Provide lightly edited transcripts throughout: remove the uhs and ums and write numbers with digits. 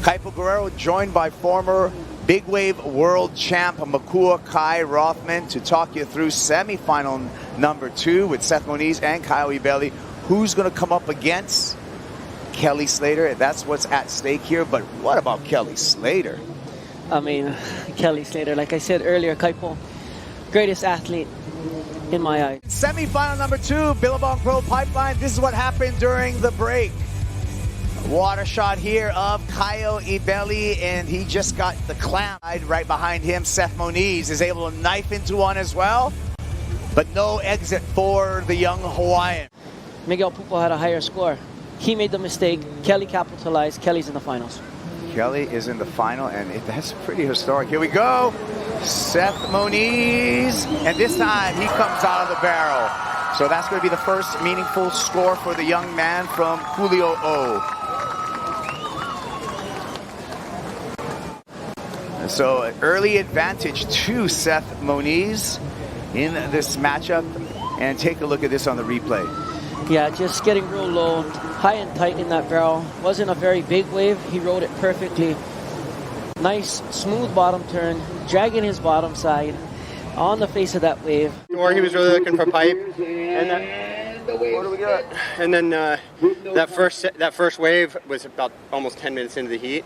Kaipo Guerrero joined by former Big Wave World Champ Makua Kai Rothman to talk you through semifinal number 2 with Seth Moniz and Caio Ibelli. Who's going to come up against Kelly Slater? That's what's at stake here. But what about Kelly Slater? I mean, Kelly Slater, like I said earlier, Kaipo, greatest athlete in my eyes. Semifinal number 2, Billabong Pro Pipeline. This is what happened during the break. Water shot here of Caio Ibelli, and he just got the clamp. Right behind him, Seth Moniz is able to knife into one as well, but no exit for the young Hawaiian. Miguel Pupo had a higher score. He made the mistake. Kelly capitalized. Kelly's in the finals. Kelly is in the final, and that's pretty historic. Here we go. Seth Moniz, and this time he comes out of the barrel. So that's going to be the first meaningful score for the young man from Julio O. So an early advantage to Seth Moniz in this matchup. And take a look at this on the replay. Yeah, just getting real low, high and tight in that barrel. Wasn't a very big wave. He rode it perfectly. Nice, smooth bottom turn, dragging his bottom side on the face of that wave. Or he was really looking for pipe. And What do we got? And then that first wave was about almost 10 minutes into the heat.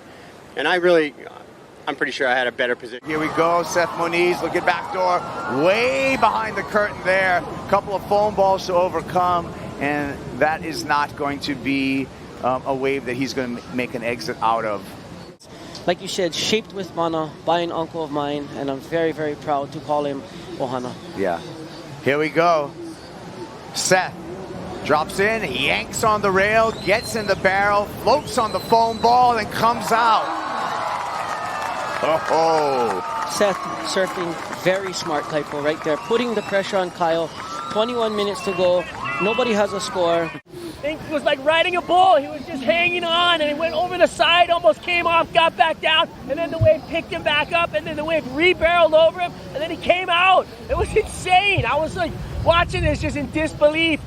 And I'm pretty sure I had a better position. Here we go, Seth Moniz looking back door, way behind the curtain there. A couple of foam balls to overcome, and that is not going to be a wave that he's going to make an exit out of. Like you said, shaped with mana by an uncle of mine, and I'm very, very proud to call him Ohana. Yeah. Here we go. Seth drops in, yanks on the rail, gets in the barrel, floats on the foam ball, and comes out. Oh. Seth surfing very smart, Kaipo, right there. Putting the pressure on Caio. 21 minutes to go. Nobody has a score. It was like riding a bull. He was just hanging on, and he went over the side, almost came off, got back down, and then the wave picked him back up, and then the wave re-barreled over him, and then he came out. It was insane. I was like watching this just in disbelief.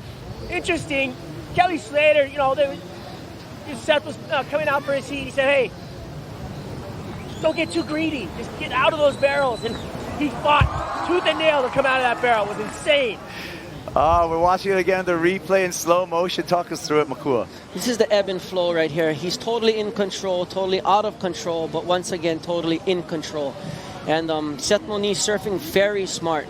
Interesting. Kelly Slater, you know, Seth was coming out for his heat. He said, hey, don't get too greedy. Just get out of those barrels. And he fought tooth and nail to come out of that barrel. It was insane. We're watching it again, the replay in slow motion. Talk us through it, Makua. This is the ebb and flow right here. He's totally in control, totally out of control, but once again, totally in control. And Seth Moniz surfing very smart,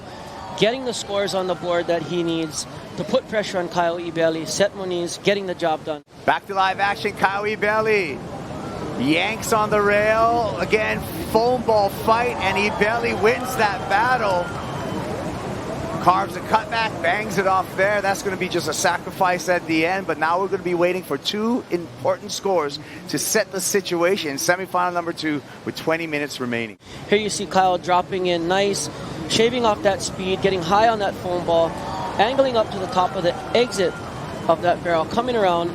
getting the scores on the board that he needs to put pressure on Caio Ibelli. Seth Moniz getting the job done. Back to live action, Caio Ibelli. Yanks on the rail. Again, foam ball fight, and Ibelli wins that battle. Carves a cutback, bangs it off there. That's going to be just a sacrifice at the end, but now we're going to be waiting for 2 important scores to set the situation. Semifinal number 2 with 20 minutes remaining. Here you see Caio dropping in nice, shaving off that speed, getting high on that foam ball, angling up to the top of the exit of that barrel, coming around.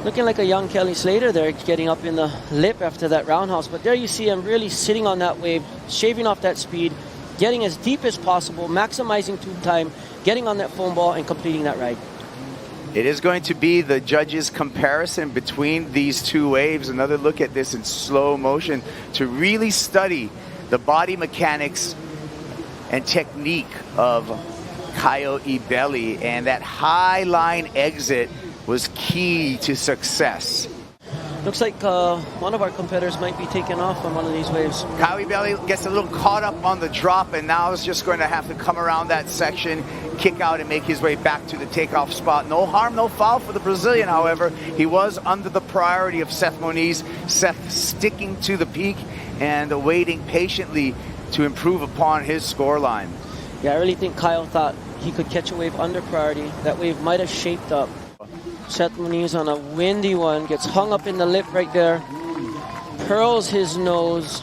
Looking like a young Kelly Slater there, getting up in the lip after that roundhouse. But there you see him really sitting on that wave, shaving off that speed, getting as deep as possible, maximizing tube time, getting on that foam ball, and completing that ride. It is going to be the judges' comparison between these 2 waves. Another look at this in slow motion to really study the body mechanics and technique of Caio Ibelli, and that high line exit was key to success. Looks like one of our competitors might be taken off on one of these waves. Caio Ibelli gets a little caught up on the drop, and now is just going to have to come around that section, kick out, and make his way back to the takeoff spot. No harm, no foul for the Brazilian, however. He was under the priority of Seth Moniz. Seth sticking to the peak and waiting patiently to improve upon his scoreline. Yeah, I really think Caio thought he could catch a wave under priority. That wave might have shaped up. Seth Moniz on a windy one, gets hung up in the lip right there, curls his nose,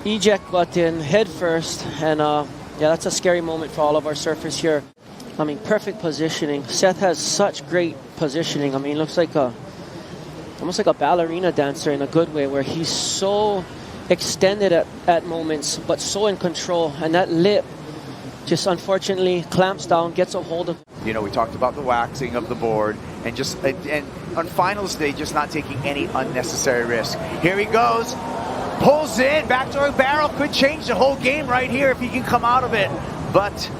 eject button, head first, and yeah, that's a scary moment for all of our surfers here. I mean, perfect positioning. Seth has such great positioning. I mean, looks like almost like a ballerina dancer in a good way, where he's so extended at moments, but so in control, and that lip just unfortunately clamps down, gets a hold of. You know, we talked about the waxing of the board and just and on finals day, just not taking any unnecessary risk. Here he goes, pulls in, backdoor barrel, could change the whole game right here if he can come out of it. But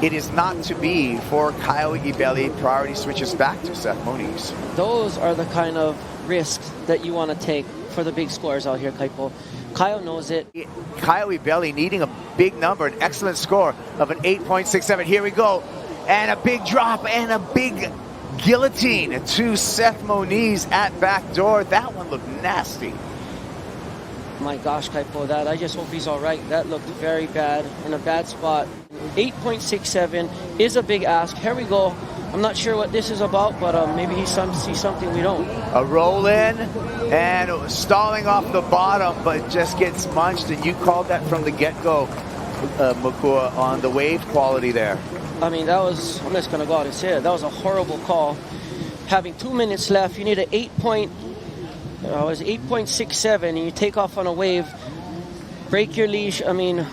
it is not to be for Caio Ibelli. Priority switches back to Seth Moniz. Those are the kind of risks that you want to take for the big scores out here, Kaipo. Caio knows it. Caio Ibelli needing a big number, an excellent score of an 8.67. Here we go. And a big drop and a big guillotine to Seth Moniz at backdoor. That one looked nasty. My gosh, Kaipo, that I just hope he's all right. That looked very bad, in a bad spot. 8.67 is a big ask. Here we go. I'm not sure what this is about, but maybe he sees something we don't. A roll in and stalling off the bottom, but just gets munched. And you called that from the get-go, Makua, on the wave quality there. I mean, that was, I'm just going to go out and say it, that was a horrible call. Having 2 minutes left, you need an 8.67, and you take off on a wave, break your leash. I mean,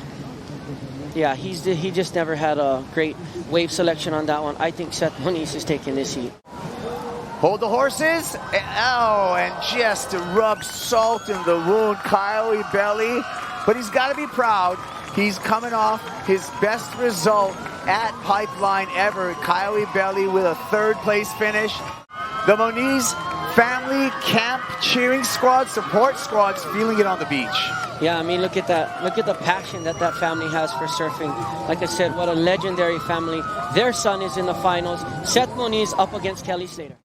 yeah, he just never had a great wave selection on that one. I think Seth Moniz is taking this heat. Hold the horses. Oh, and just to rub salt in the wound, Caio Ibelli. But he's got to be proud. He's coming off his best result at Pipeline ever. Caio Ibelli with a third-place finish. The Moniz family camp cheering squad, support squads feeling it on the beach. Yeah, I mean, look at that. Look at the passion that that family has for surfing. Like I said, what a legendary family. Their son is in the finals. Seth Moniz up against Kelly Slater.